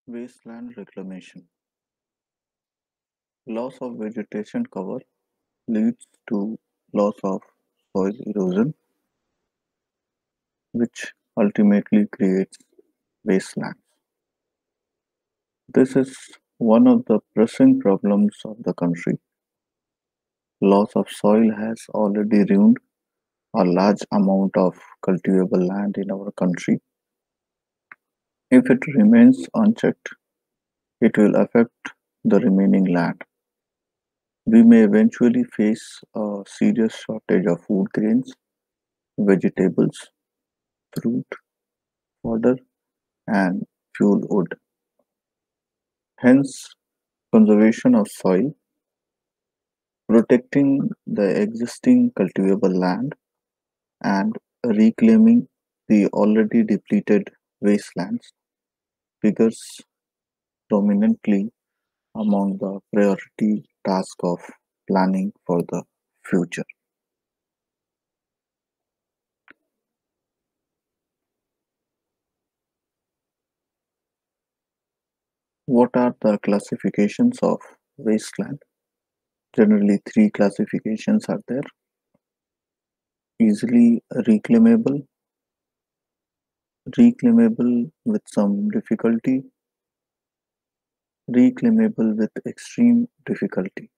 Wasteland reclamation. Loss of vegetation cover leads to loss of soil erosion, which ultimately creates wastelands. This is one of the pressing problems of the country. Loss of soil has already ruined a large amount of cultivable land in our country. If it remains unchecked, it will affect the remaining land. We may eventually face a serious shortage of food grains, vegetables, fruit, fodder, and fuel wood. Hence, conservation of soil, protecting the existing cultivable land, and reclaiming the already depleted wastelands figures prominently among the priority task of planning for the future. What are the classifications of wasteland? Generally, three classifications are there: easily reclaimable, reclaimable with some difficulty, reclaimable with extreme difficulty.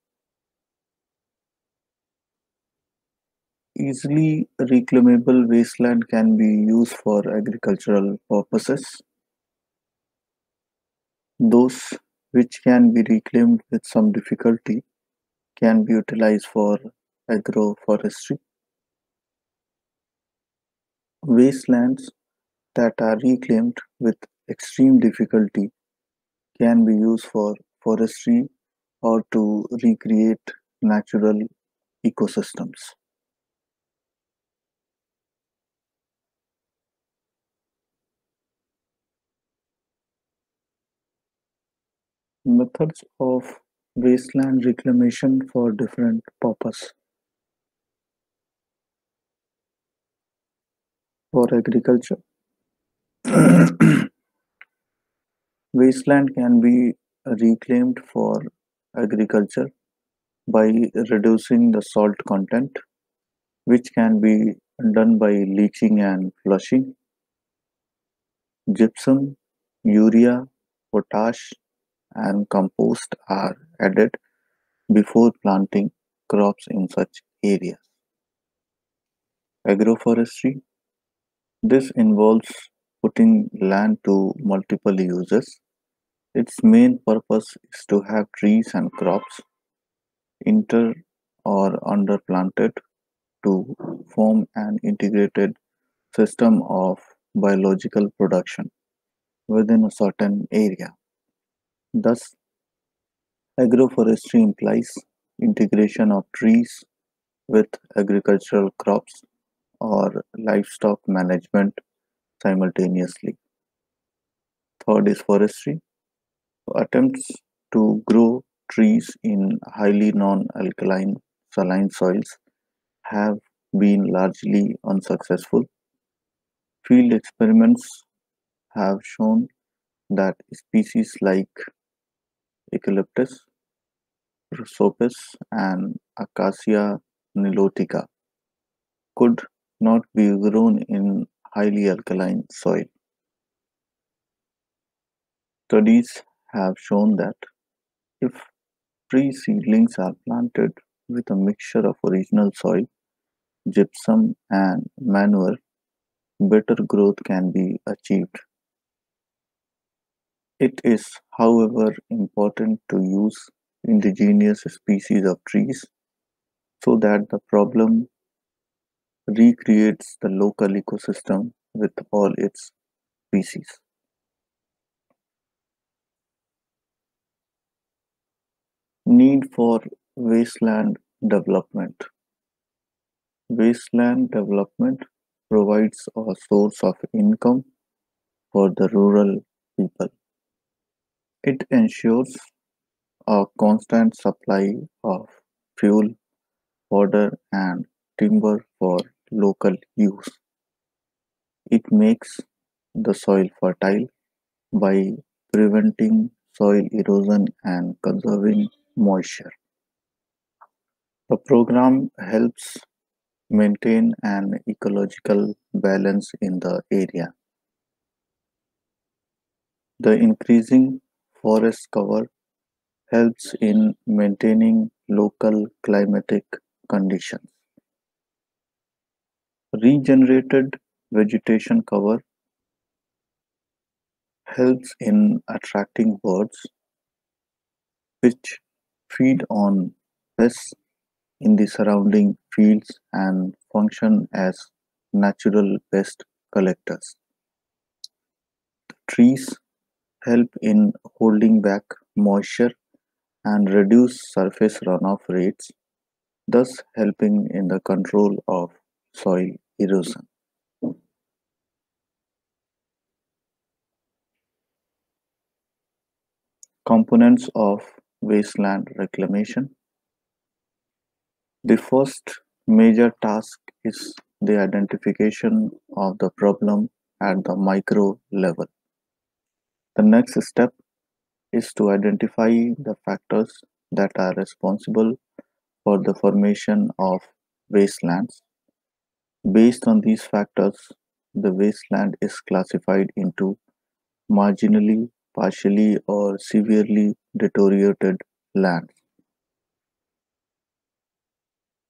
Easily reclaimable wasteland can be used for agricultural purposes. Those which can be reclaimed with some difficulty can be utilized for agroforestry. Wastelands that are reclaimed with extreme difficulty can be used for forestry or to recreate natural ecosystems. Methods of wasteland reclamation for different purpose. For agriculture, wasteland can be reclaimed for agriculture by reducing the salt content, which can be done by leaching and flushing. Gypsum, urea, potash, and compost are added before planting crops in such areas. Agroforestry. This involves putting land to multiple uses. Its main purpose is to have trees and crops inter or underplanted to form an integrated system of biological production within a certain area. Thus, agroforestry implies integration of trees with agricultural crops or livestock management simultaneously. Third is forestry. Attempts to grow trees in highly non-alkaline saline soils have been largely unsuccessful. Field experiments have shown that species like eucalyptus, prosopis, and Acacia nilotica could not be grown in highly alkaline soil. Studies have shown that if tree seedlings are planted with a mixture of original soil, gypsum, and manure, better growth can be achieved. It is, however, important to use indigenous species of trees so that the problem recreates the local ecosystem with all its species. Need for wasteland development. Wasteland development provides a source of income for the rural people. It ensures a constant supply of fuel, fodder, and timber for local use. It makes the soil fertile by preventing soil erosion and conserving moisture. The program helps maintain an ecological balance in the area. The increasing forest cover helps in maintaining local climatic conditions. Regenerated vegetation cover helps in attracting birds which feed on pests in the surrounding fields and function as natural pest collectors. Trees help in holding back moisture and reduce surface runoff rates, thus helping in the control of soil erosion. Components of wasteland reclamation. The first major task is the identification of the problem at the micro level. The next step is to identify the factors that are responsible for the formation of wastelands. Based on these factors, the wasteland is classified into marginally, partially, or severely deteriorated lands.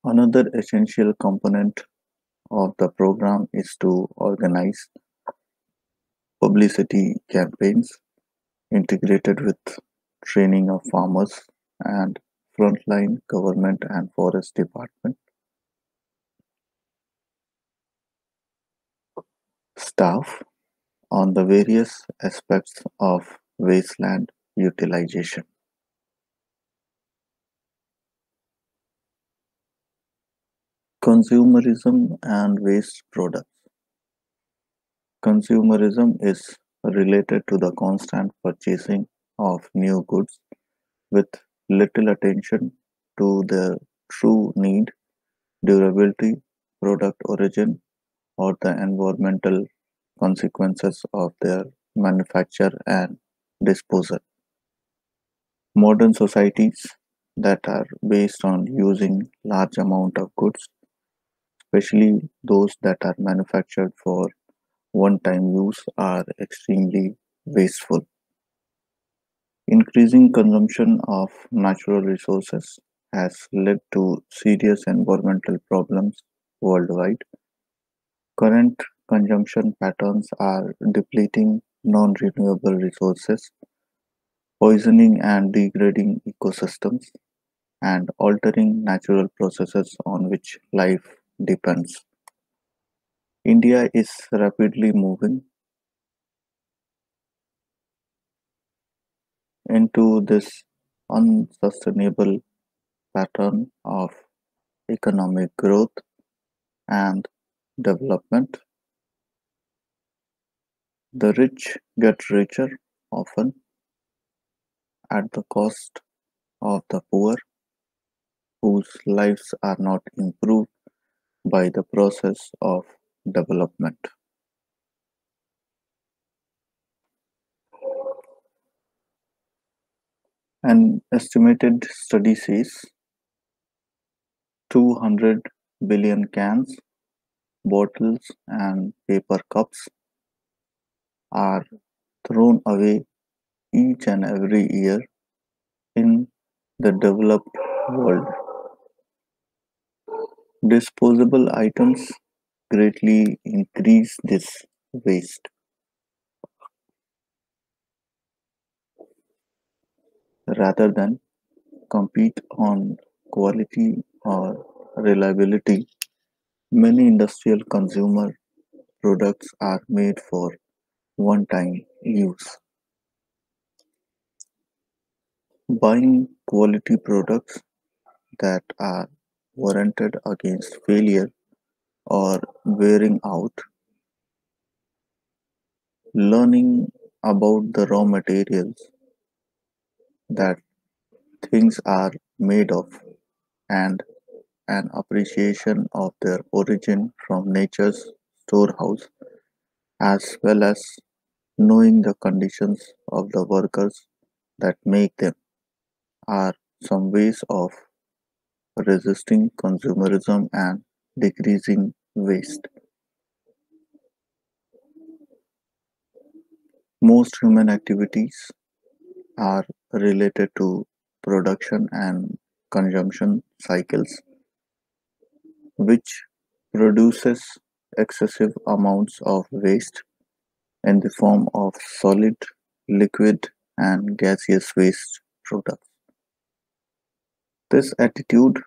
Another essential component of the program is to organize publicity campaigns integrated with training of farmers and frontline government and forest department staff on the various aspects of wasteland utilization. Consumerism and waste products. Consumerism is related to the constant purchasing of new goods with little attention to their true need, durability, product origin, or the environmental consequences of their manufacture and disposal. Modern societies that are based on using large amount of goods, especially those that are manufactured for one-time use, are extremely wasteful. Increasing consumption of natural resources has led to serious environmental problems worldwide. Current consumption patterns are depleting non-renewable resources, poisoning and degrading ecosystems, and altering natural processes on which life depends. India is rapidly moving into this unsustainable pattern of economic growth and development. The rich get richer, often at the cost of the poor, whose lives are not improved by the process of development. An estimated study says 200 billion cans, bottles, and paper cups are thrown away each and every year in the developed world. Disposable items greatly increase this waste. Rather than compete on quality or reliability, many industrial consumer products are made for one-time use. Buying quality products that are warranted against failure or wearing out, learning about the raw materials that things are made of, and an appreciation of their origin from nature's storehouse, as well as Knowing the conditions of the workers that make them are some ways of resisting consumerism and decreasing waste. Most human activities are related to production and consumption cycles, which produces excessive amounts of waste in the form of solid, liquid, and gaseous waste products. This attitude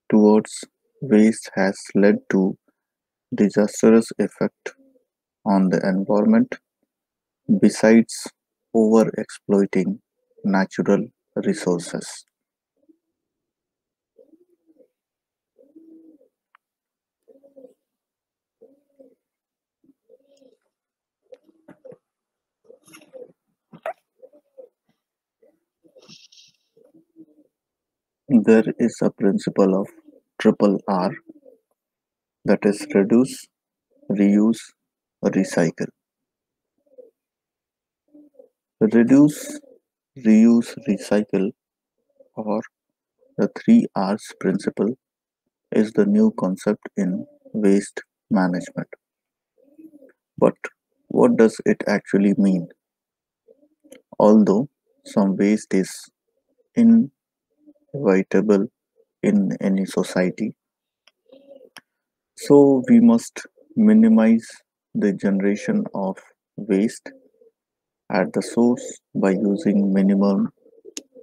towards waste has led to disastrous effect on the environment besides over-exploiting natural resources. There is a principle of triple R, that is reduce, reuse, recycle. Reduce, reuse, recycle, or the three R's principle, is the new concept in waste management. But what does it actually mean? Although some waste is inevitable in any society, so we must minimize the generation of waste at the source by using minimum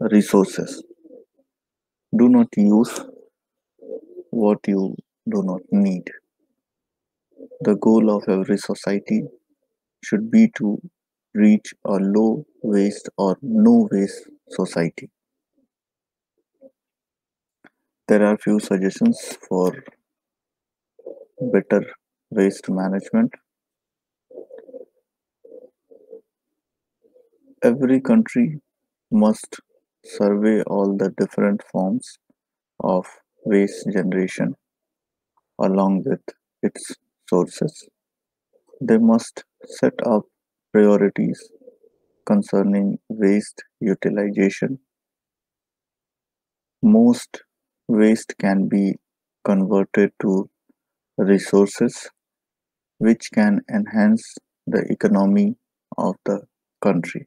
resources. Do not use what you do not need. The goal of every society should be to reach a low waste or no waste society. There are few suggestions for better waste management. Every country must survey all the different forms of waste generation along with its sources. They must set up priorities concerning waste utilization. Most waste can be converted to resources which can enhance the economy of the country.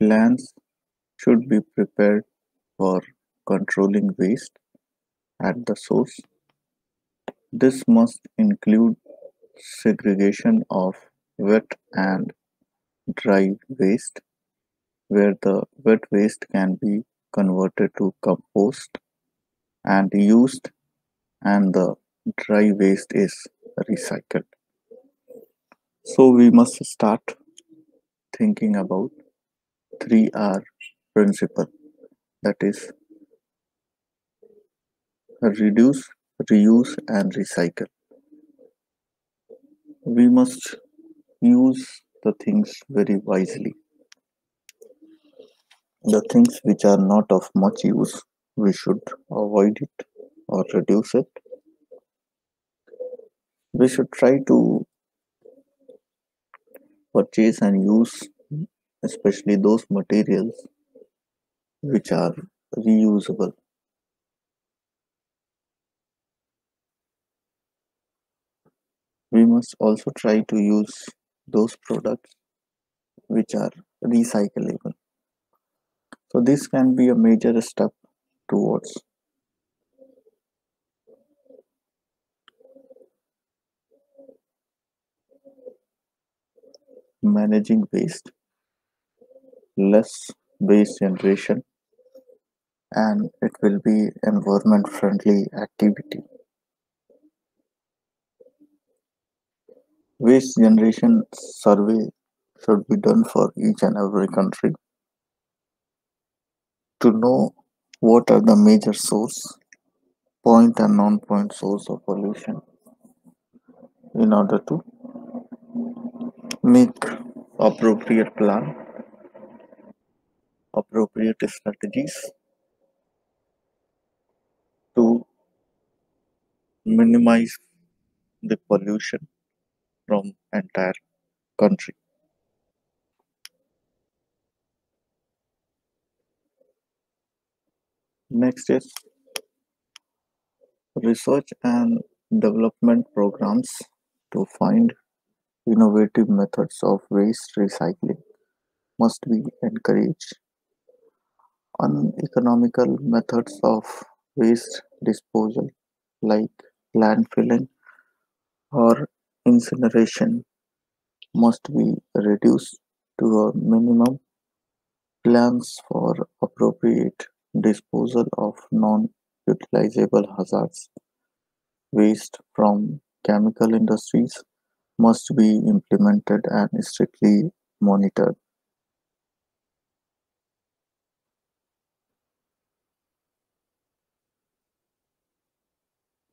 Plans should be prepared for controlling waste at the source. This must include segregation of wet and dry waste, where the wet waste can be converted to compost and used, and the dry waste is recycled. So we must start thinking about 3R principle, that is reduce, reuse, and recycle. We must use the things very wisely. The things which are not of much use, we should avoid it or reduce it. We should try to purchase and use especially those materials which are reusable. We must also try to use those products which are recyclable. So this can be a major step towards managing waste, less waste generation, and it will be environment friendly activity. Waste generation survey should be done for each and every country to know what are the major source, point and non-point source of pollution in order to make appropriate plan, appropriate strategies to minimize the pollution from entire. country. Next is research and development programs to find innovative methods of waste recycling must be encouraged. Uneconomical methods of waste disposal, like landfilling or incineration, must be reduced to a minimum. Plans for appropriate disposal of non-utilizable hazardous waste from chemical industries must be implemented and strictly monitored.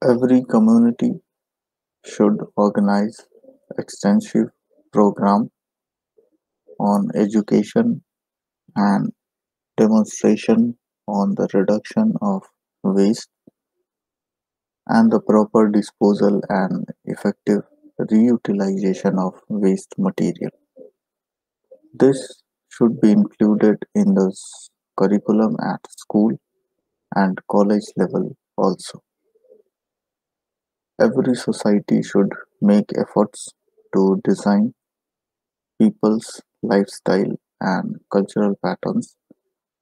Every community should organize extensive program on education and demonstration on the reduction of waste and the proper disposal and effective reutilization of waste material. This should be included in the curriculum at school and college level also. Every society should make efforts to design people's lifestyle and cultural patterns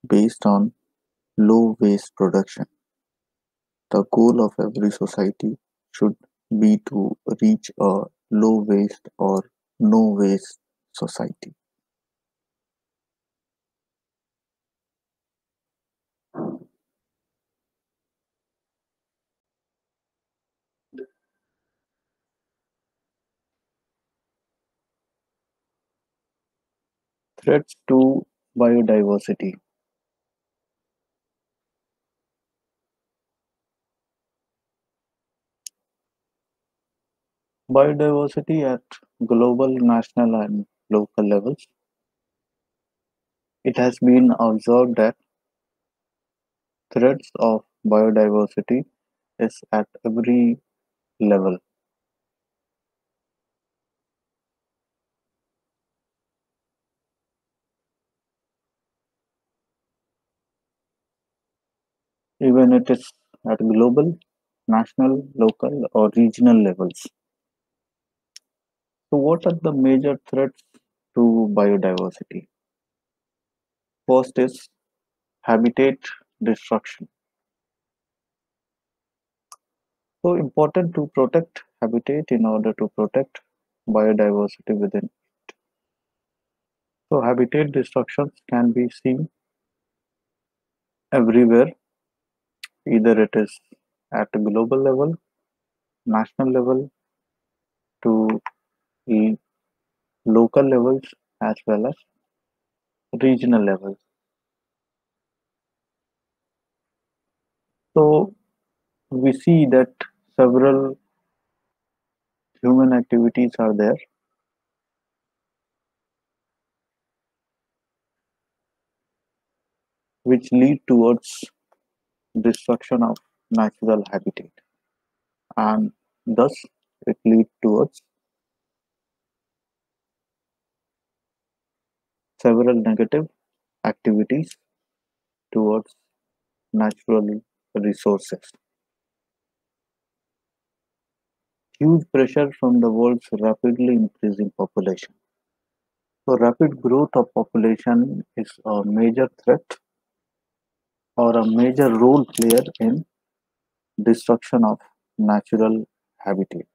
based on low waste production. The goal of every society should be to reach a low waste or no waste society. Threats to biodiversity. Biodiversity at global, national, and local levels. It has been observed that threats of biodiversity is at every level, even it is at global, national, local, or regional levels. So, what are the major threats to biodiversity? First is habitat destruction. So, important to protect habitat in order to protect biodiversity within. So, habitat destructions can be seen everywhere, either it is at a global level, national level, to the local levels, as well as regional levels. So, we see that several human activities are there which lead towards destruction of natural habitat, and thus it leads towards several negative activities towards natural resources. Huge pressure from the world's rapidly increasing population. So rapid growth of population is a major threat or a major role player in destruction of natural habitat.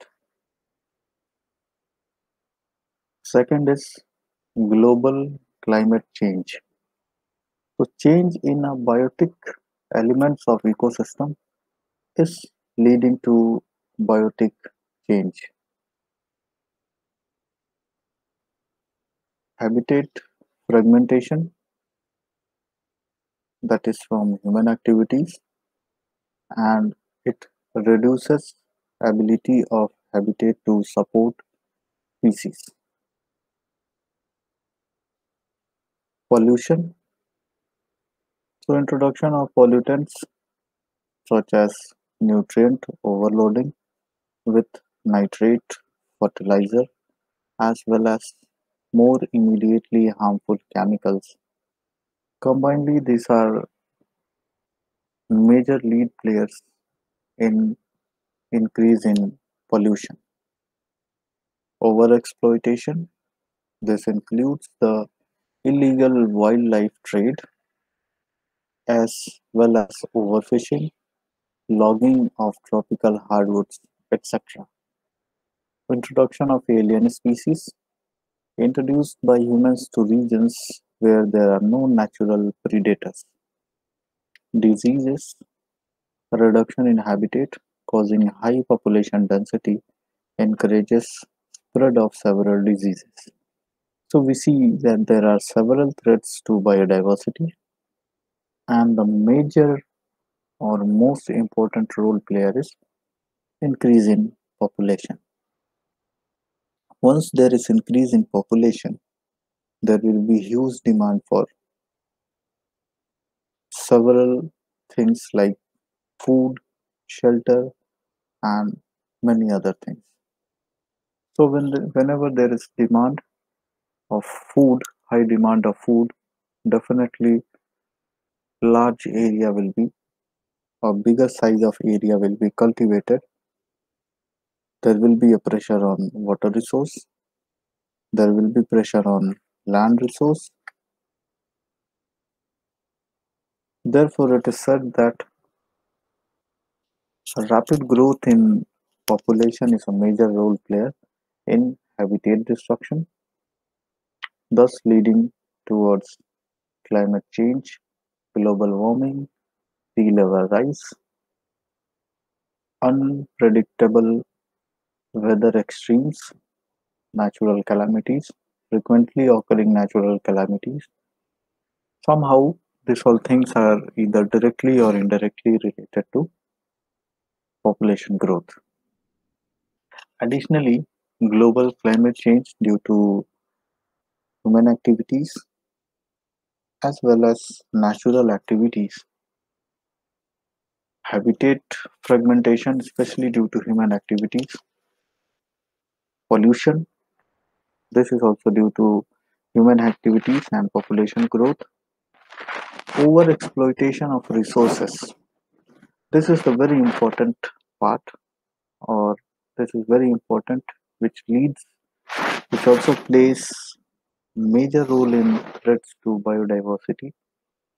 Second is global climate change. So change in a biotic elements of ecosystem is leading to biotic change. Habitat fragmentation, that is from human activities, and it reduces ability of habitat to support species. Pollution, so introduction of pollutants such as nutrient overloading with nitrate fertilizer as well as more immediately harmful chemicals. Combinedly, these are major lead players in increase in pollution. Overexploitation. This includes the illegal wildlife trade as well as overfishing, logging of tropical hardwoods, etc. Introduction of alien species introduced by humans to regions where there are no natural predators. Diseases, reduction in habitat causing high population density encourages spread of several diseases. So we see that there are several threats to biodiversity, and the major or most important role player is increase in population. Once there is increase in population, there will be huge demand for several things like food, shelter, and many other things. So whenever there is demand of food, high demand of food, definitely large area will be a bigger size of area will be cultivated. There will be a pressure on water resource. There will be pressure on land resource. Therefore, it is said that rapid growth in population is a major role player in habitat destruction, thus leading towards climate change, global warming, sea level rise, unpredictable weather extremes, natural calamities, frequently occurring natural calamities. Somehow, these all things are either directly or indirectly related to population growth. Additionally, global climate change due to human activities as well as natural activities, habitat fragmentation, especially due to human activities, pollution. This is also due to human activities and population growth, over exploitation of resources. This is the very important part, or this is very important, which also plays major role in threats to biodiversity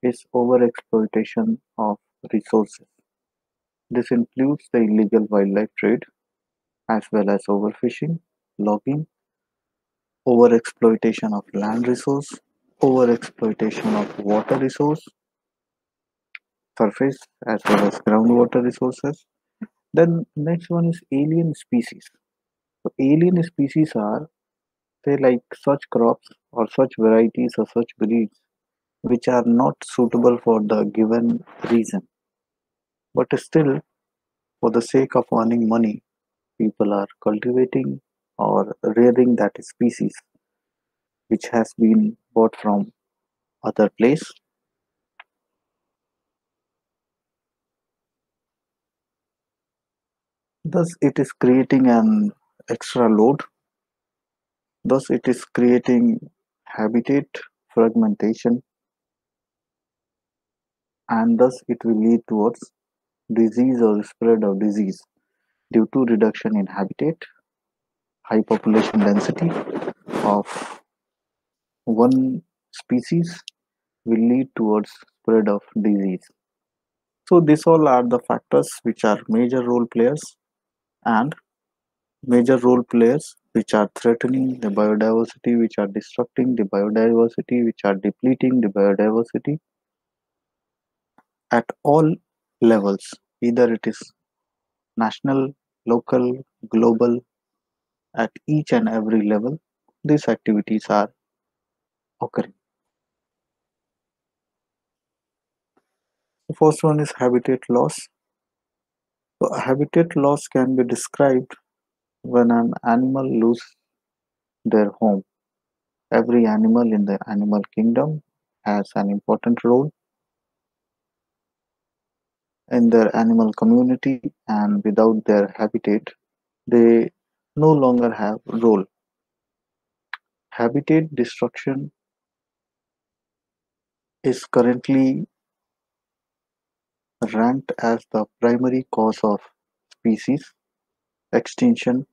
is overexploitation of resources. This includes the illegal wildlife trade as well as overfishing, logging, overexploitation of land resource, overexploitation of water resource, surface as well as groundwater resources. Then next one is alien species. So alien species are say like such crops or such varieties or such breeds which are not suitable for the given reason. But still, for the sake of earning money, people are cultivating or rearing that species which has been bought from other place. Thus, it is creating an extra load. Thus, it is creating habitat fragmentation, and thus it will lead towards disease or spread of disease due to reduction in habitat, high population density of one species will lead towards spread of disease. So these all are the factors which are major role players and major role players which are threatening the biodiversity, which are disrupting the biodiversity, which are depleting the biodiversity at all levels, either it is national, local, global, at each and every level, these activities are occurring. The first one is habitat loss. So habitat loss can be described when an animal loses their home. Every animal in the animal kingdom has an important role in their animal community, and without their habitat, they no longer have role. Habitat destruction is currently ranked as the primary cause of species extinction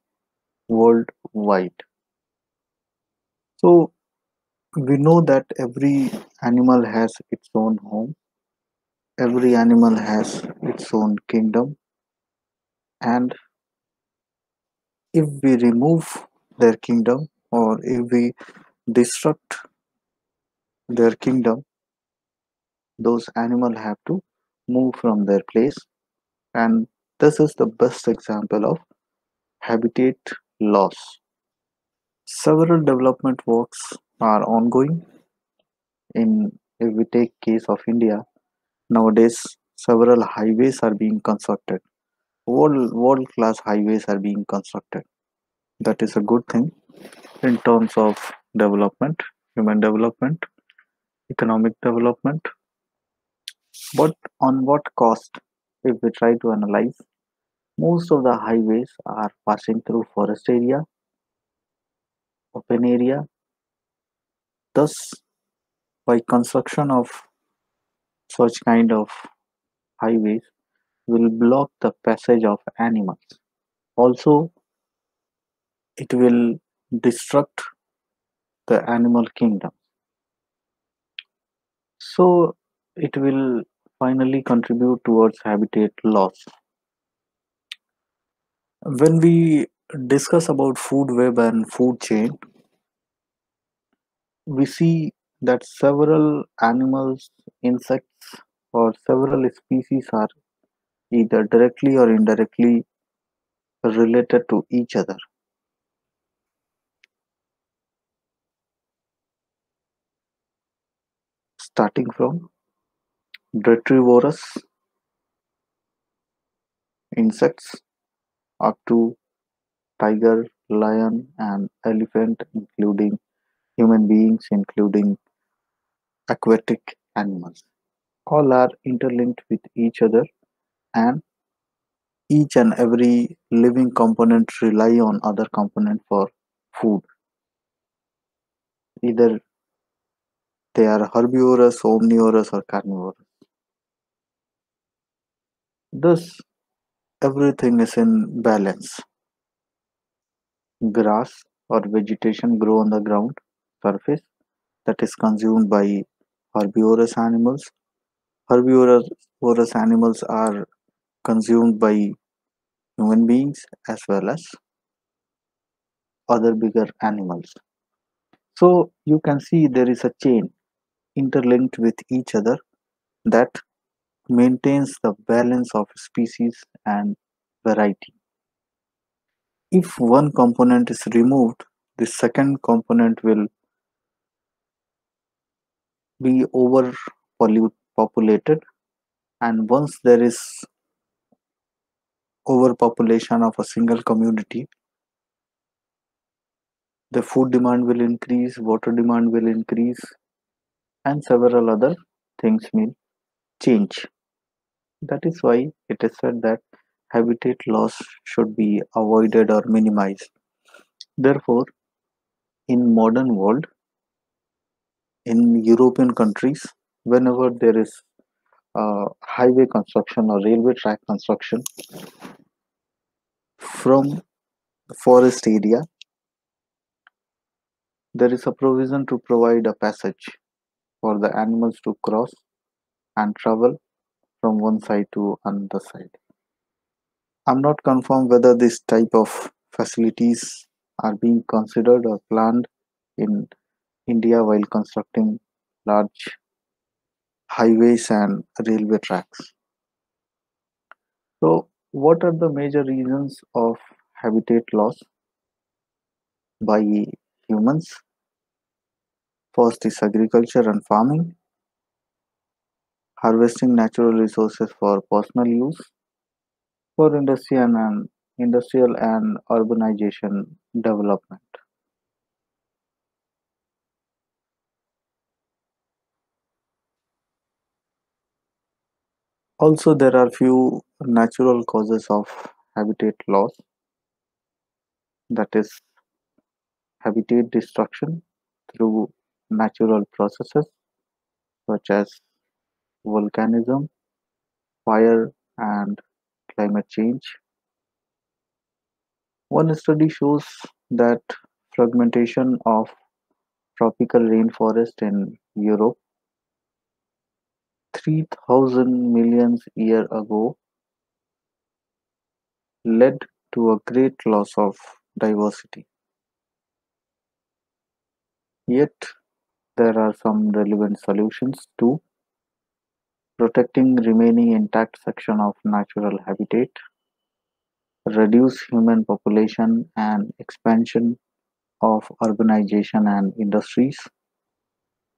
worldwide. So we know that every animal has its own home, every animal has its own kingdom, and if we remove their kingdom or if we disrupt their kingdom, those animals have to move from their place, and this is the best example of habitat loss. Several development works are ongoing. In if we take case of India, nowadays several highways are being constructed. World class highways are being constructed. That is a good thing in terms of development, human development, economic development. But on what cost? If we try to analyze, most of the highways are passing through forest area, open area. Thus, by construction of such kind of highways, will block the passage of animals. Also, it will disrupt the animal kingdom. So, it will finally contribute towards habitat loss. When we discuss about food web and food chain, we see that several animals, insects, or several species are either directly or indirectly related to each other, starting from detrivorous insects up to tiger, lion, and elephant, including human beings, including aquatic animals. All are interlinked with each other, and each and every living component rely on other component for food. Either they are herbivorous, omnivorous, or carnivorous. Thus, everything is in balance. Grass or vegetation grow on the ground surface that is consumed by herbivorous animals. Herbivorous animals are consumed by human beings as well as other bigger animals. So you can see there is a chain interlinked with each other that maintains the balance of species and variety. If one component is removed, the second component will be populated, and once there is overpopulation of a single community, the food demand will increase, water demand will increase, and several other things will change. That is why it is said that habitat loss should be avoided or minimized. Therefore, in modern world, in European countries, whenever there is highway construction or railway track construction from the forest area, there is a provision to provide a passage for the animals to cross and travel from one side to another side. I'm not confirmed whether this type of facilities are being considered or planned in India while constructing large highways and railway tracks. So, what are the major reasons of habitat loss by humans? First is agriculture and farming, harvesting natural resources for personal use, for industrial and urbanization development. Also, there are few natural causes of habitat loss, that is habitat destruction. through natural processes such as volcanism, fire, and climate change. One study shows that fragmentation of tropical rainforest in Europe 3,000 million years ago led to a great loss of diversity. Yet, there are some relevant solutions to protecting remaining intact section of natural habitat, reduce human population and expansion of urbanization and industries,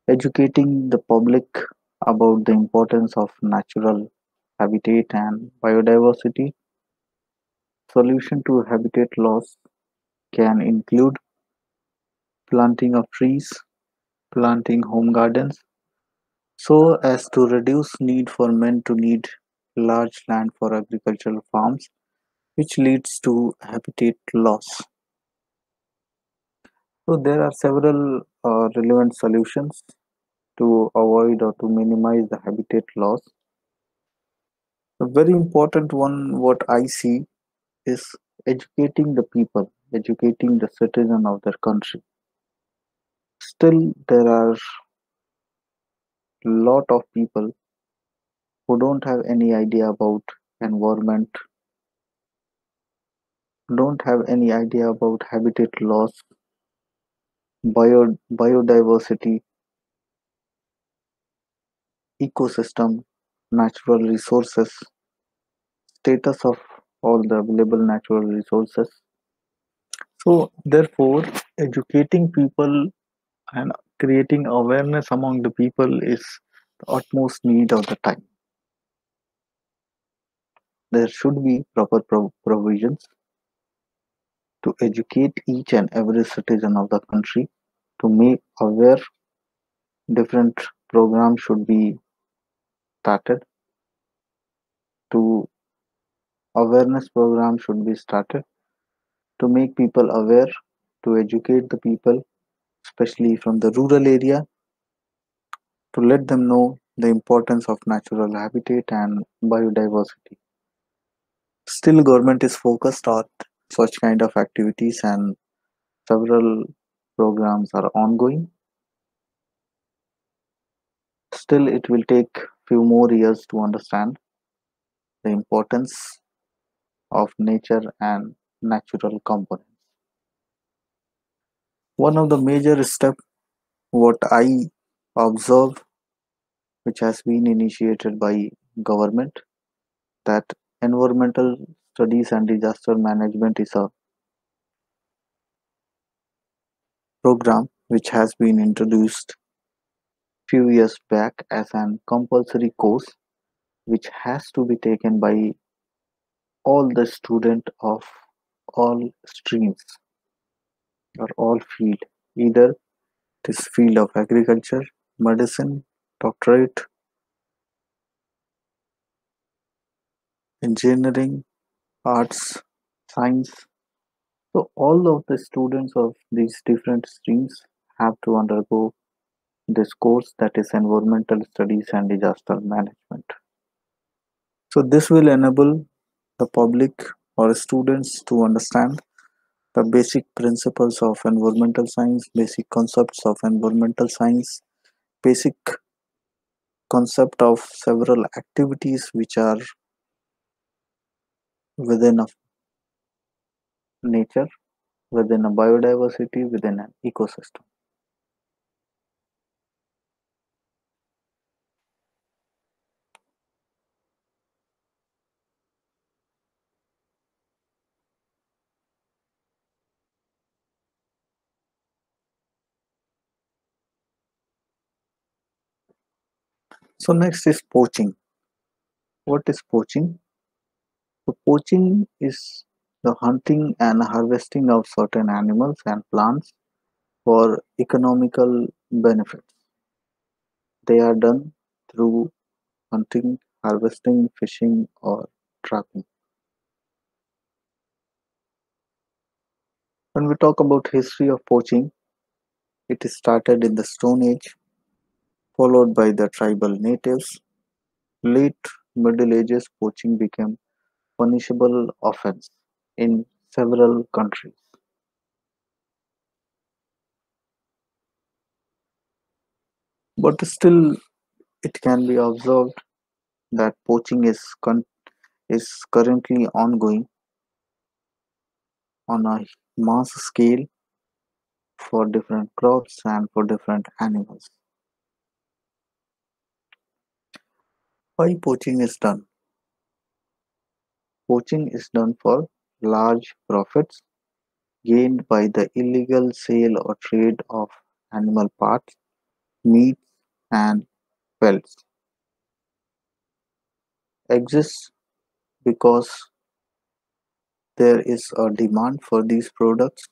educating the public about the importance of natural habitat and biodiversity. Solution to habitat loss can include planting of trees, planting home gardens, so as to reduce need for men to need large land for agricultural farms, which leads to habitat loss. So there are several relevant solutions to avoid or to minimize the habitat loss. A very important one, what I see, is educating the people, educating the citizen of their country. Still, there are lot of people who don't have any idea about environment, don't have any idea about habitat loss, biodiversity, ecosystem, natural resources, status of all the available natural resources. So, therefore, educating people and creating awareness among the people is the utmost need of the time. There should be proper provisions to educate each and every citizen of the country to make aware. Different programs should be started to awareness program should be started to make people aware, to educate the people, especially from the rural area, to let them know the importance of natural habitat and biodiversity. Still, government is focused on such kind of activities and several programs are ongoing. Still, it will take few more years to understand the importance of nature and natural components. One of the major steps what I observe which has been initiated by government that environmental studies and disaster management is a program which has been introduced few years back as an compulsory course which has to be taken by all the student of all streams or all field, either it is field of agriculture, medicine, doctorate, engineering, arts, science. So all of the students of these different streams have to undergo this course that is environmental studies and disaster management. So this will enable the public or students to understand the basic principles of environmental science, basic concepts of environmental science, basic concept of several activities which are within a nature, within a biodiversity, within an ecosystem. So next is poaching. What is poaching? So poaching is the hunting and harvesting of certain animals and plants for economical benefits. They are done through hunting, harvesting, fishing, or trapping. When we talk about history of poaching, It started in the Stone Age, followed by the tribal natives. Late Middle Ages poaching became punishable offense in several countries. But still, it can be observed that poaching is currently ongoing on a mass scale for different crops and for different animals. Why poaching is done? Poaching is done for large profits gained by the illegal sale or trade of animal parts, meat, and pelts. Exists because there is a demand for these products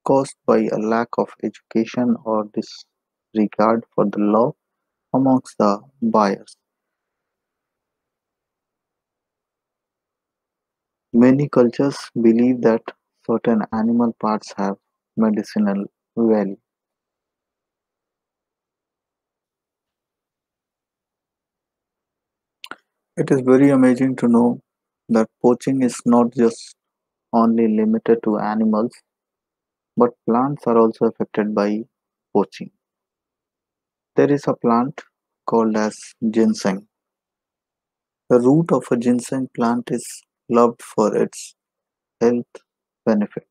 caused by a lack of education or disregard for the law amongst the buyers. Many cultures believe that certain animal parts have medicinal value. It is very amazing to know that poaching is not just only limited to animals, but plants are also affected by poaching. There is a plant called as ginseng. The root of a ginseng plant is loved for its health benefit.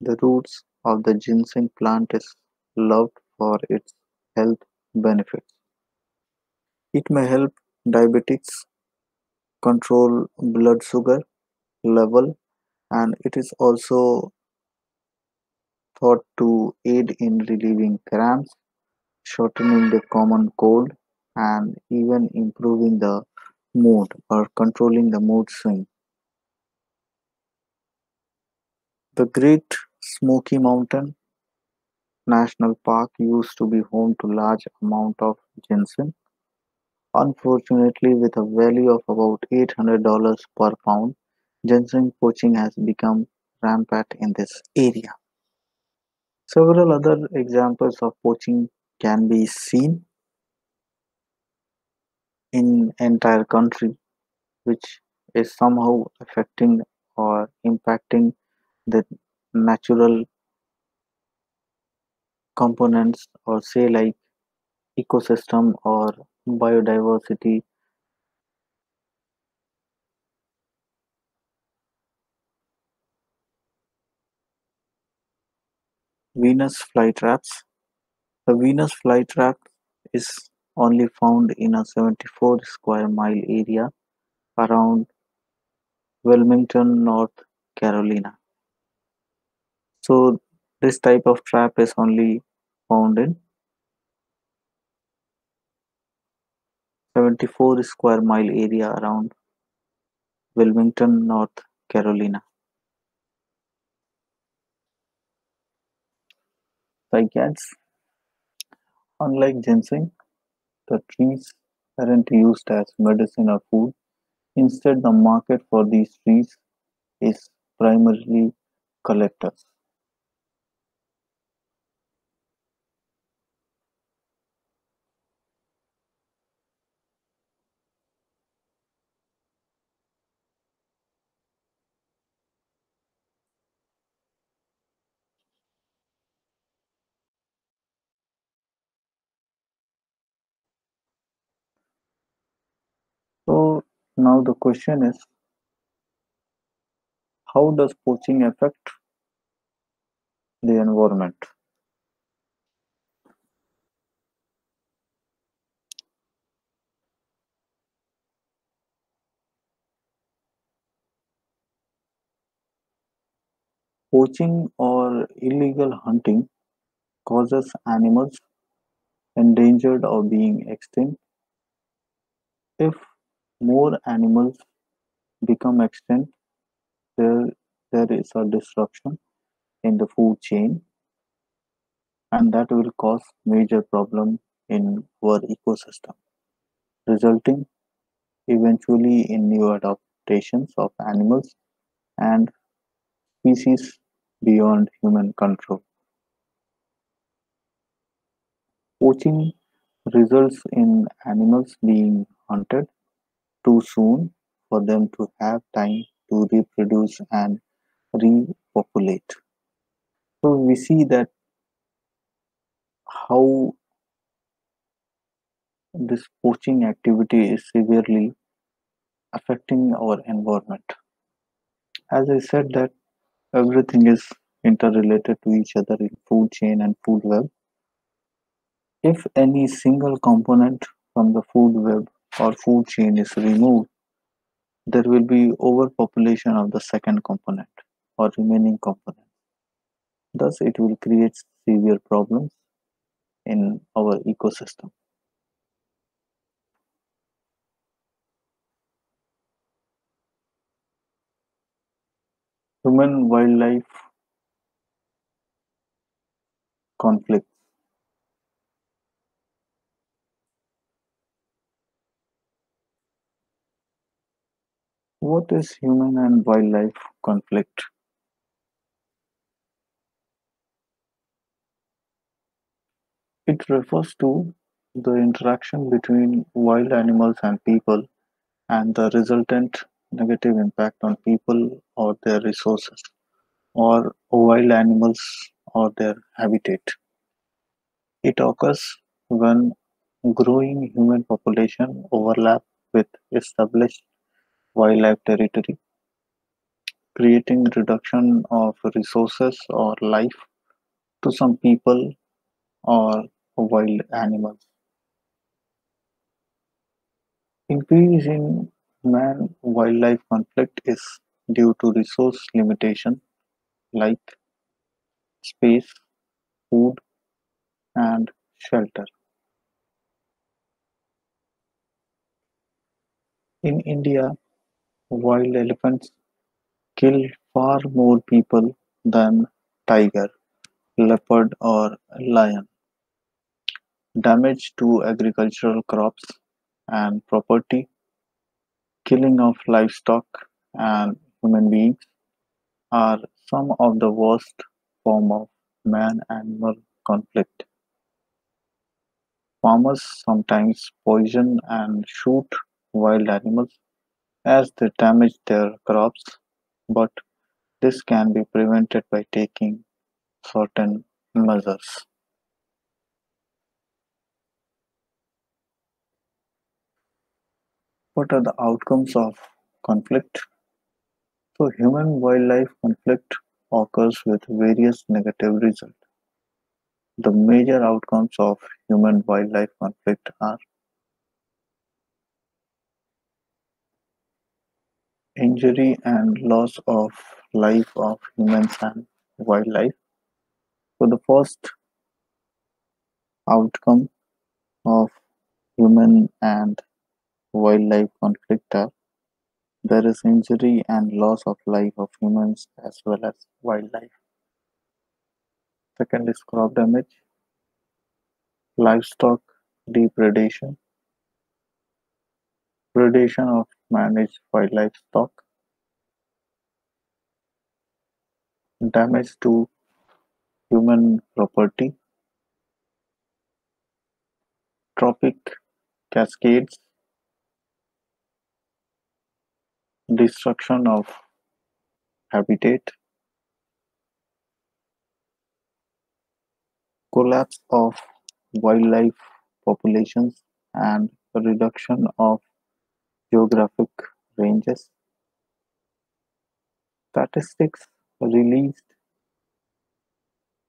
The roots of the ginseng plant is loved for its health benefits. It may help diabetics control blood sugar level, and it is also thought to aid in relieving cramps, shortening the common cold, and even improving the mood or controlling the mood swing. The Great Smoky Mountain National Park used to be home to large amount of ginseng. Unfortunately, with a value of about $800 per pound, ginseng poaching has become rampant in this area. Several other examples of poaching can be seen in entire country, which is somehow affecting or impacting the natural components, or say like ecosystem or biodiversity. Venus flytraps. The Venus flytrap is only found in a 74 square mile area around Wilmington, North Carolina. So this type of trap is only found in 74 square mile area around Wilmington, North Carolina. Cycads. Unlike ginseng, the trees aren't used as medicine or food. Instead, the market for these trees is primarily collectors. So now the question is, how does poaching affect the environment? Poaching or illegal hunting causes animals endangered or being extinct. If more animals become extinct, there, there is a disruption in the food chain, and that will cause major problem in our ecosystem, resulting eventually in new adaptations of animals and species beyond human control. Poaching results in animals being hunted too soon for them to have time to reproduce and repopulate. So we see that how this poaching activity is severely affecting our environment. As I said that everything is interrelated to each other in food chain and food web. If any single component from the food web or food chain is removed, there will be overpopulation of the second component or remaining component. Thus, it will create severe problems in our ecosystem. Human wildlife conflict. What is human and wildlife conflict? It refers to the interaction between wild animals and people and the resultant negative impact on people or their resources or wild animals or their habitat. It occurs when growing human population overlap with established wildlife territory, creating reduction of resources or life to some people or wild animals. Increase in man-wildlife conflict is due to resource limitation like space, food, and shelter. In India, wild elephants kill far more people than tiger, leopard, or lion. Damage to agricultural crops and property, killing of livestock and human beings are some of the worst form of man-animal conflict. Farmers sometimes poison and shoot wild animals as they damage their crops, but this can be prevented by taking certain measures. What are the outcomes of conflict? So, human wildlife conflict occurs with various negative results. The major outcomes of human wildlife conflict are injury and loss of life of humans and wildlife. So, the first outcome of human and wildlife conflict are there is injury and loss of life of humans as well as wildlife. Second is crop damage, livestock depredation, predation of managed wildlife stock, damage to human property, trophic cascades, destruction of habitat, collapse of wildlife populations, and reduction of geographic ranges. Statistics released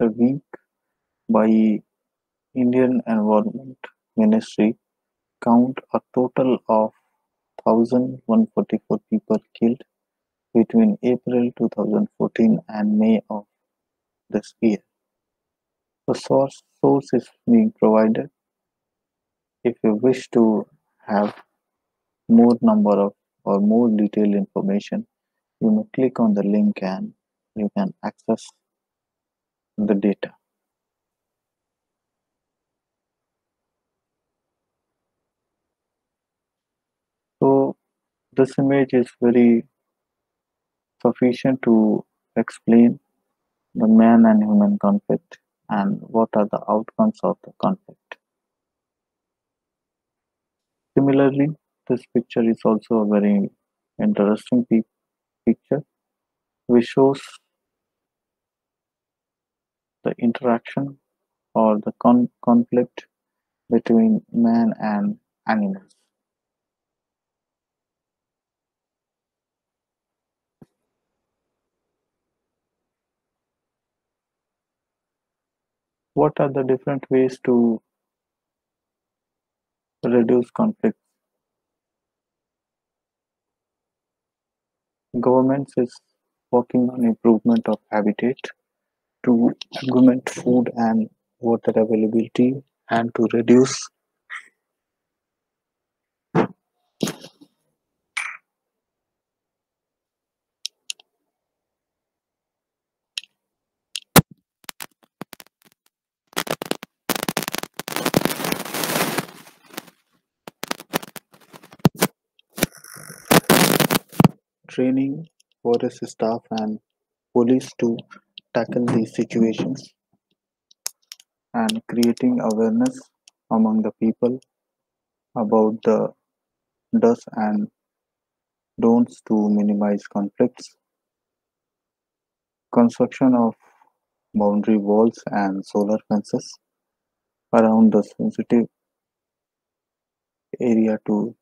a week by Indian Environment Ministry count a total of 1,144 people killed between April 2014 and May of this year. The source is being provided. If you wish to have more number of or more detailed information, you may click on the link and you can access the data. So this image is very sufficient to explain the man and human conflict and what are the outcomes of the conflict. Similarly, this picture is also a very interesting picture which shows the interaction or the conflict between man and animals. What are the different ways to reduce conflict? Governments is working on improvement of habitat to augment food and water availability and to reduce training forest staff and police to tackle these situations and creating awareness among the people about the do's and don'ts to minimize conflicts, construction of boundary walls and solar fences around the sensitive area to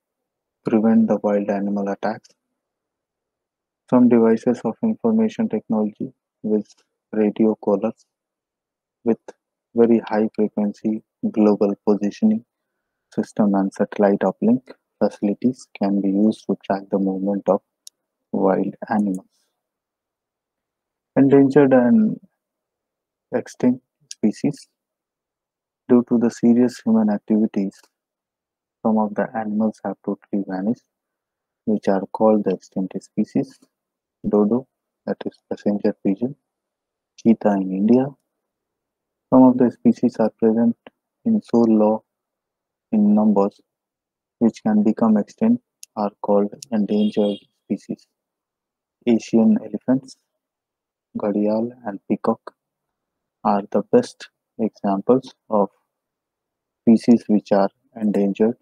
prevent the wild animal attacks, some devices of information technology with radio collars with very high frequency global positioning system and satellite uplink facilities can be used to track the movement of wild animals. Endangered and extinct species. Due to the serious human activities, some of the animals have totally vanished, which are called the extinct species. Dodo, that is passenger pigeon, cheetah in India. Some of the species are present in so low in numbers which can become extinct are called endangered species. Asian elephants, gharial and peacock are the best examples of species which are endangered